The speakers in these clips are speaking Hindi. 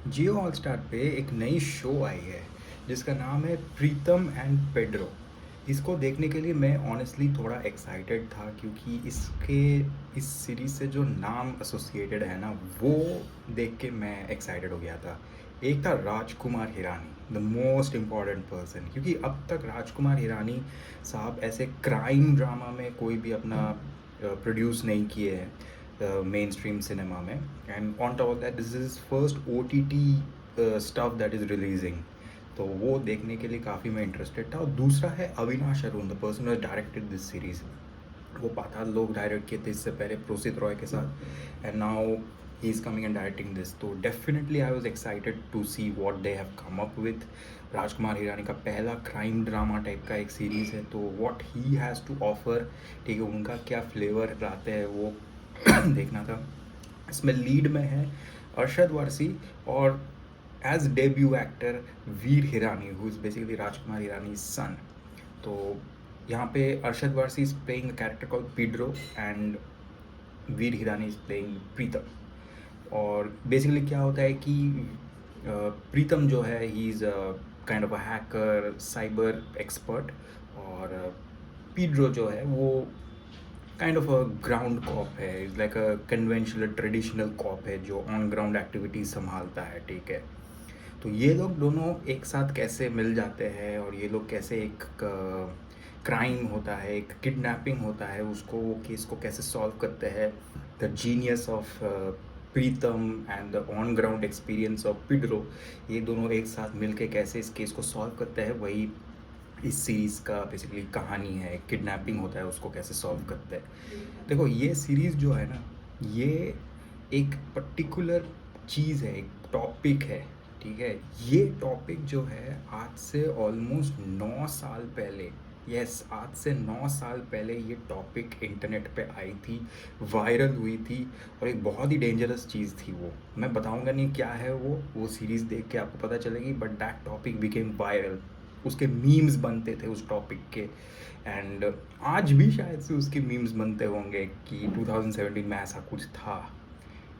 जियो हॉटस्टार पे एक नई शो आई है जिसका नाम है प्रीतम एंड पेड्रो। इसको देखने के लिए मैं ऑनेस्टली थोड़ा एक्साइटेड था क्योंकि इसके इस सीरीज़ से जो नाम एसोसिएटेड है ना, वो देख के मैं एक्साइटेड हो गया था। एक था Rajkumar Hirani, the most important person, क्योंकि अब तक राजकुमार हिरानी साहब ऐसे क्राइम ड्रामा में कोई भी अपना प्रोड्यूस नहीं किए हैं मेन स्ट्रीम सिनेमा में। And on top of that this is first O T T stuff that is releasing. तो वो देखने के लिए काफ़ी मैं इंटरेस्टेड था। और दूसरा है Avinash Arun, the person who directed this series. वो पाताल लोग डायरेक्ट किए थे इससे पहले प्रोसित रॉय के साथ, and now he is coming and directing this. तो definitely I was excited to see what they have come up with. Rajkumar Hirani का पहला क्राइम ड्रामा टाइप का एक सीरीज़ है, तो what he has to offer, ठीक है, उनका क्या फ्लेवर लाते हैं वो देखना था। इसमें लीड में है अरशद वारसी, और as debut actor Vir Hirani, who is basically Rajkumar Hirani son. तो यहाँ पे Arshad Warsi is playing a character called Pedro and Vir Hirani is playing Pritam. और बेसिकली क्या होता है कि प्रीतम जो है he is kind of a hacker, cyber expert, और पीड्रो जो है वो kind of a ground cop है, is like a conventional traditional cop है जो ऑन ग्राउंड एक्टिविटीज़ संभालता है, ठीक है। तो ये लोग दोनों एक साथ कैसे मिल जाते हैं और ये लोग कैसे एक क्राइम होता है, एक किडनैपिंग होता है, उसको वो केस को कैसे सॉल्व करते हैं। The genius of Pritam and the on ground experience of Pedro, ये दोनों एक साथ मिलके कैसे इस केस को सॉल्व करते हैं, वही इस सीरीज़ का बेसिकली कहानी है। किडनैपिंग होता है, उसको कैसे सॉल्व करते हैं। देखो ये सीरीज़ जो है ना, ये एक पर्टिकुलर चीज़ है, एक टॉपिक है, ठीक है। ये टॉपिक जो है आज से ऑलमोस्ट 9 साल पहले, यस, आज से 9 साल पहले ये टॉपिक इंटरनेट पे आई थी, वायरल हुई थी, और एक बहुत ही डेंजरस चीज़ थी वो। मैं बताऊंगा नहीं क्या है वो सीरीज़ देख के आपको पता चलेगी, but that topic became viral. उसके मीम्स बनते थे उस टॉपिक के, एंड आज भी शायद से उसके मीम्स बनते होंगे कि 2017 में ऐसा कुछ था,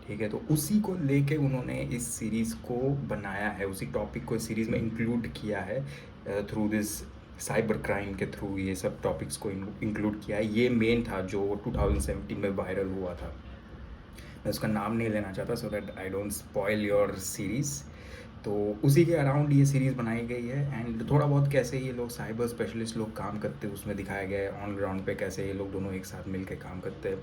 ठीक है। तो उसी को लेके उन्होंने इस सीरीज़ को बनाया है, उसी टॉपिक को इस सीरीज़ में इंक्लूड किया है थ्रू दिस साइबर क्राइम के थ्रू। ये सब टॉपिक्स को इंक्लूड किया है। ये मेन था जो 2017 में वायरल हुआ था। मैं उसका नाम नहीं लेना चाहता so that I don't spoil your series. तो उसी के अराउंड ये सीरीज़ बनाई गई है, एंड थोड़ा बहुत कैसे ये लोग साइबर स्पेशलिस्ट लोग काम करते हैं उसमें दिखाया गया है। ऑन ग्राउंड पे कैसे ये लोग दोनों एक साथ मिल के काम करते हैं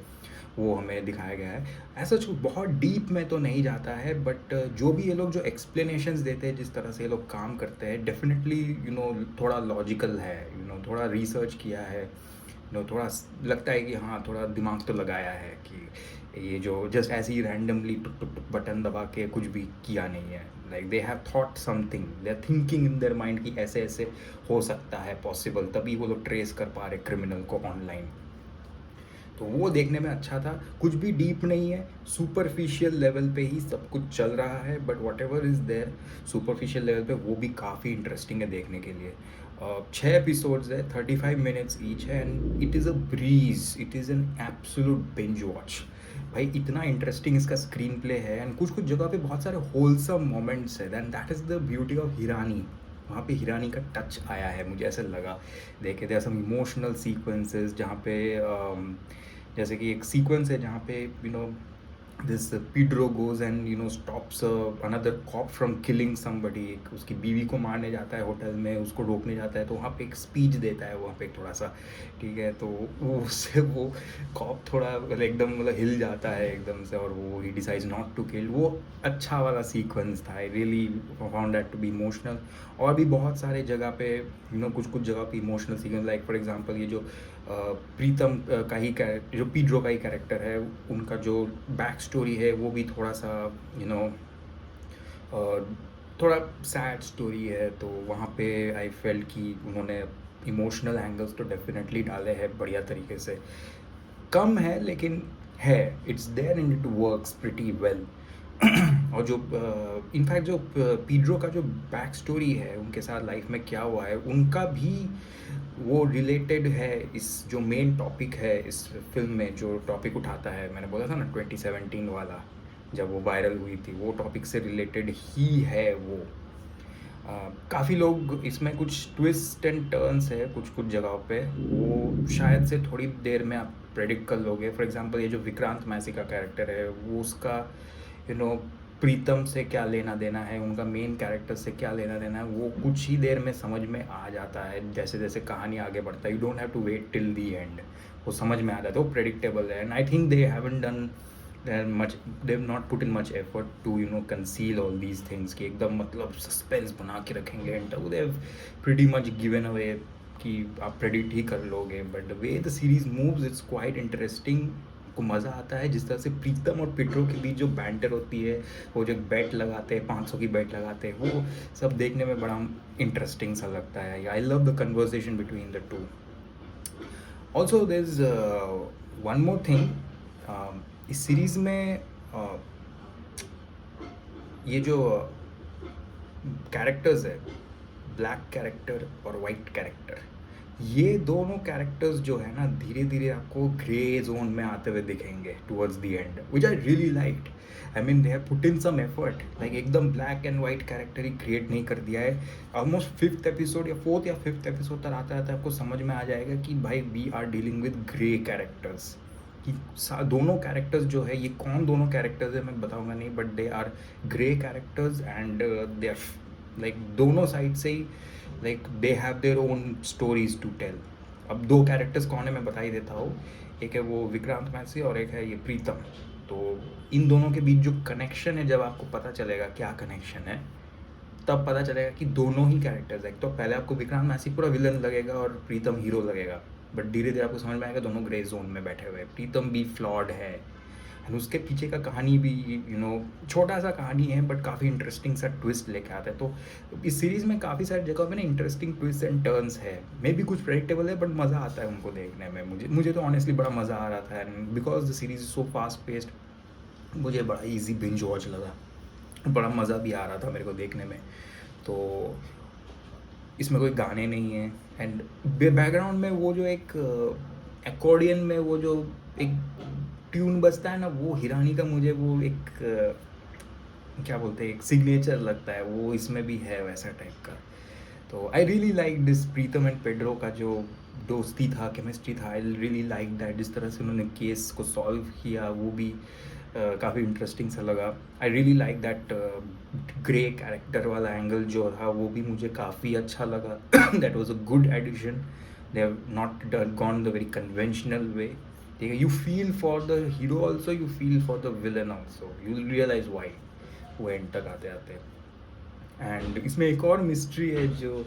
वो हमें दिखाया गया है। ऐसा बहुत डीप में तो नहीं जाता है, बट जो भी ये लोग जो एक्सप्लेनेशंस देते हैं, जिस तरह से ये लोग काम करते हैं, डेफिनेटली थोड़ा लॉजिकल है, थोड़ा रिसर्च किया है, थोड़ा लगता है कि हाँ, थोड़ा दिमाग तो लगाया है कि ये जो जस्ट ऐसे ही रैंडमली टुक टुक टुक बटन दबा के कुछ भी किया नहीं है। Like they have thought something, they are thinking in their mind कि ऐसे ऐसे हो सकता है पॉसिबल, तभी वो लोग ट्रेस कर पा रहे क्रिमिनल को ऑनलाइन। तो वो देखने में अच्छा था। कुछ भी डीप नहीं है, सुपरफिशियल लेवल पे ही सब कुछ चल रहा है, but whatever is there superficial level पे वो भी काफ़ी इंटरेस्टिंग है देखने के लिए। 6 एपिसोड्स है, 35 मिनट्स ईच है, and it is a breeze, it is an absolute binge watch. भाई इतना इंटरेस्टिंग इसका स्क्रीन प्ले है, एंड कुछ कुछ जगह पे बहुत सारे होलसम मोमेंट्स है, then that is the beauty of Hirani. वहाँ पे हिरानी का टच आया है, मुझे ऐसा लगा। देखे थे सम इमोशनल सीक्वेंसेस जहाँ पे जैसे कि एक सीक्वेंस है जहाँ पे this Pedro goes and stops another cop from killing somebody. उसकी बीवी को मारने जाता है होटल में, उसको रोकने जाता है, तो वहाँ पे एक स्पीच देता है वहाँ पे थोड़ा सा, ठीक है। तो वो उससे वो कॉप थोड़ा एकदम हिल जाता है एकदम से, और वो he decides not to kill. वो अच्छा वाला सीक्वेंस था, I really found that to be emotional. और भी बहुत सारे जगह पे कुछ कुछ जगह पे emotional sequence, like for example ये जो प्रीतम का ही कैरेक्टर, जो पीड्रो का ही कैरेक्टर है, उनका जो बैक स्टोरी है वो भी थोड़ा सा थोड़ा सैड स्टोरी है। तो वहाँ पे आई फेल्ट कि उन्होंने इमोशनल एंगल्स तो डेफिनेटली डाले हैं बढ़िया तरीके से। कम है लेकिन है, it's there and it works pretty well. और जो इनफैक्ट जो पीड्रो का जो बैक स्टोरी है, उनके साथ लाइफ में क्या हुआ है, उनका भी वो रिलेटेड है इस जो मेन टॉपिक है इस फिल्म में। जो टॉपिक उठाता है, मैंने बोला था ना 2017 वाला, जब वो वायरल हुई थी, वो टॉपिक से रिलेटेड ही है वो। काफ़ी लोग इसमें कुछ ट्विस्ट एंड टर्न्स है कुछ कुछ जगहों पे, वो शायद से थोड़ी देर में आप प्रेडिक्ट कर लोगे। फॉर एग्जांपल ये जो विक्रांत मैसी का कैरेक्टर है, वो उसका प्रीतम से क्या लेना देना है, उनका मेन कैरेक्टर से क्या लेना देना है, वो कुछ ही देर में समझ में आ जाता है जैसे जैसे कहानी आगे बढ़ता है। You don't have to wait till the end, वो समझ में आ जाता है, वो प्रेडिक्टेबल है। And I think they haven't done much, they've not put in much effort to conceal all these things कि एकदम मतलब सस्पेंस बना के रखेंगे, and they've pretty much given away कि आप प्रेडिक्ट ही कर लोगे। But the way the series moves it's quite interesting, को मज़ा आता है जिस तरह से प्रीतम और पिट्रो के बीच जो बैंटर होती है, वो जो बेट लगाते हैं 500 की बेट लगाते हैं, वो सब देखने में बड़ा इंटरेस्टिंग सा लगता है। I love the conversation between the two. Also there is one more thing, इस सीरीज़ में ये जो कैरेक्टर्स है, ब्लैक कैरेक्टर और वाइट कैरेक्टर, ये दोनों कैरेक्टर्स जो है ना, धीरे धीरे आपको ग्रे जोन में आते हुए दिखेंगे towards the end, which I really liked. I mean they have put in some effort, like एकदम ब्लैक एंड वाइट कैरेक्टर ही क्रिएट नहीं कर दिया है। ऑलमोस्ट 5th एपिसोड या 4th या 5th एपिसोड तक आता है आपको समझ में आ जाएगा कि भाई we are dealing with grey characters, कि दोनों कैरेक्टर्स जो है, ये कौन दोनों कैरेक्टर्स है मैं बताऊंगा नहीं, but they are grey characters and they are like दोनों साइड से ही like they have their own stories to tell. अब 2 कैरेक्टर्स कौन है मैं बता ही देता हूँ, एक है वो विक्रांत मैसी और एक है ये प्रीतम। तो इन दोनों के बीच जो कनेक्शन है, जब आपको पता चलेगा क्या कनेक्शन है, तब पता चलेगा कि दोनों ही कैरेक्टर्स है। तो पहले आपको विक्रांत मैसी पूरा विलन लगेगा और प्रीतम हीरो लगेगा, बट धीरे धीरे आपको समझ में आएगा दोनों ग्रे जोन में बैठे हुए हैं। प्रीतम भी फ्लॉड है, एंड उसके पीछे का कहानी भी छोटा सा कहानी है, बट काफ़ी इंटरेस्टिंग सा ट्विस्ट लेके आता है। तो इस सीरीज़ में काफ़ी सारी जगह पे ना इंटरेस्टिंग ट्विस्ट एंड टर्न्स है, मे भी कुछ प्रेडिक्टेबल है, बट मज़ा आता है उनको देखने में। मुझे तो ऑनेस्टली बड़ा मज़ा आ रहा था, and because the series is so fast paced, मुझे बड़ा ईजी बिंज वॉच लगा, बड़ा मज़ा भी आ रहा था मेरे को देखने में। तो इसमें कोई गाने नहीं हैं, एंड बैकग्राउंड में वो जो एक एकॉर्डियन में वो जो एक ट्यून बजता है ना, वो हिरानी का मुझे वो एक क्या बोलते हैं, एक सिग्नेचर लगता है, वो इसमें भी है वैसा टाइप का। तो आई really like this Pritam and Pedro का जो दोस्ती था, केमिस्ट्री था, आई रियली लाइक दैट। जिस तरह से उन्होंने केस को सॉल्व किया, वो भी काफ़ी इंटरेस्टिंग सा लगा। I really like that grey character वाला एंगल जो था, वो भी मुझे काफ़ी अच्छा लगा। That was a good addition, they have not gone the very conventional way. ठीक है, you feel for the hero also, you feel for the villain also, you will realise why वो एंड तक आते आते। एंड इसमें एक और मिस्ट्री है जो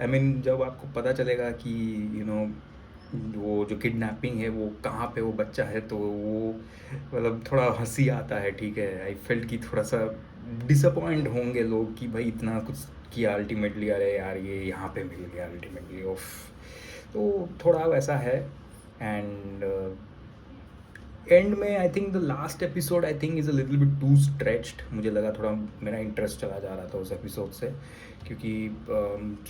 आई मीन जब आपको पता चलेगा कि वो जो किडनैपिंग है वो कहाँ पे वो बच्चा है, तो वो मतलब थोड़ा हंसी आता है। ठीक है, आई फेल्ट कि थोड़ा सा डिसअपॉइंट होंगे लोग कि भाई इतना कुछ किया अल्टीमेटली, अरे यार ये यहाँ पे मिल गया अल्टीमेटली ऑफ, तो थोड़ा वैसा है। एंड एंड में I think the last episode I think is a little bit too stretched, मुझे लगा थोड़ा मेरा इंटरेस्ट चला जा रहा था उस एपिसोड से, क्योंकि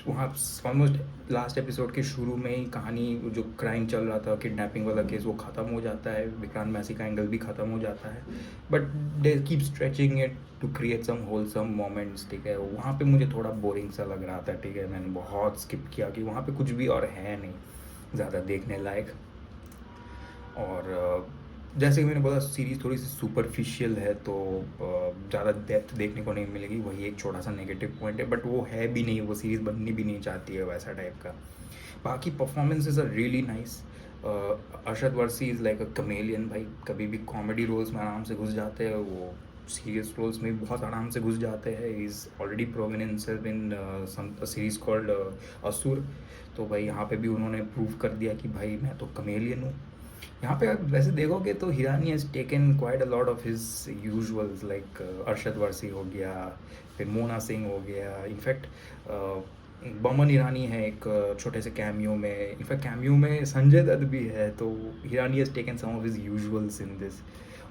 वहाँ ऑलमोस्ट लास्ट एपिसोड के शुरू में ही कहानी जो क्राइम चल रहा था, किडनैपिंग वाला केस, वो ख़त्म हो जाता है, विक्रांत मैसी का एंगल भी ख़त्म हो जाता है, but they keep stretching it to create some wholesome moments. ठीक है, वहाँ पे मुझे थोड़ा बोरिंग सा लग रहा था। ठीक है, मैंने बहुत स्किप किया कि वहाँ पे कुछ भी और है नहीं ज़्यादा देखने लायक। और जैसे कि मैंने बोला सीरीज़ थोड़ी सी सुपरफिशियल है, तो ज़्यादा डेप्थ देखने को नहीं मिलेगी, वही एक छोटा सा नेगेटिव पॉइंट है, बट वो है भी नहीं, वो सीरीज़ बननी भी नहीं चाहती है वैसा टाइप का। बाकी performances are really nice. Arshad Warsi is like a chameleon भाई, कभी भी कॉमेडी रोल्स में आराम से घुस जाते हैं, वो सीरियस रोल्स में भी बहुत आराम से घुस जाते हैं। Is already proven himself in some series called Asur, तो भाई यहाँ पे भी उन्होंने प्रूव कर दिया कि भाई मैं तो कमेलियन हूँ। यहाँ पे आप वैसे देखोगे तो Hirani has taken quite a lot of his यूजुअल्स, like Arshad Warsi हो गया, फिर मोना सिंह हो गया, इनफैक्ट बमन ईरानी है एक छोटे से कैमियो में, इनफैक्ट कैमियो में संजय दत्त भी है, तो Hirani has taken some of his usuals in this.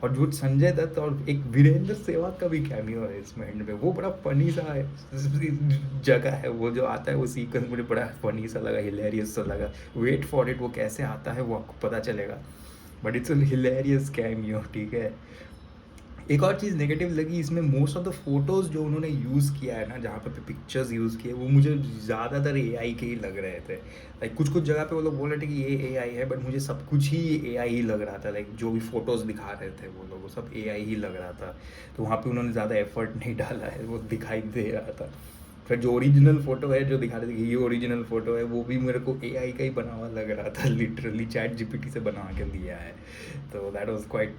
और जो संजय दत्त और एक वीरेंद्र सहवाग का भी कैमियो है इसमें एंड में, वो बड़ा फनी सा है जगह है, वो जो आता है वो सीक्वेंस मुझे बड़ा फनी सा लगा, हिलेरियस सा लगा। वेट फॉर इट, वो कैसे आता है वो आपको पता चलेगा, but it's a hilarious cameo. ठीक है, एक और चीज़ नेगेटिव लगी इसमें, मोस्ट ऑफ द फोटोज़ जो उन्होंने यूज़ किया है ना, जहाँ पे पिक्चर्स यूज़ किए, वो मुझे ज़्यादातर एआई के ही लग रहे थे। लाइक कुछ-कुछ जगह पे वो लोग बोल रहे थे कि ये एआई है, बट मुझे सब कुछ ही एआई ही लग रहा था। लाइक जो भी फ़ोटोज़ दिखा रहे थे वो लोग, वो सब एआई ही लग रहा था। तो वहाँ पे उन्होंने ज़्यादा एफर्ट नहीं डाला है, वो दिखाई दे रहा था। फिर जो ओरिजिनल फ़ोटो है, जो दिखा रहे थे कि ये ओरिजिनल फ़ोटो है, वो भी मेरे को एआई का ही बना हुआ लग रहा था, लिटरली चैट जीपीटी से बना के दिया है। तो that was quite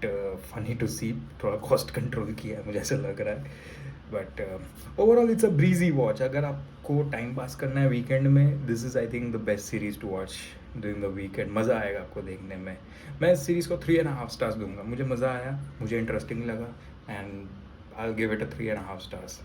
funny to see. थोड़ा कॉस्ट कंट्रोल किया है, मुझे ऐसा लग रहा है। But overall it's a breezy watch. अगर आपको टाइम पास करना है वीकेंड में, this is I think the best series to watch during the weekend. मज़ा आएगा आपको देखने में। मैं इस सीरीज़ को 3.5 स्टार्स दूँगा। मुझे मज़ा आया, मुझे इंटरेस्टिंग लगा, and I will give it a 3.5 stars.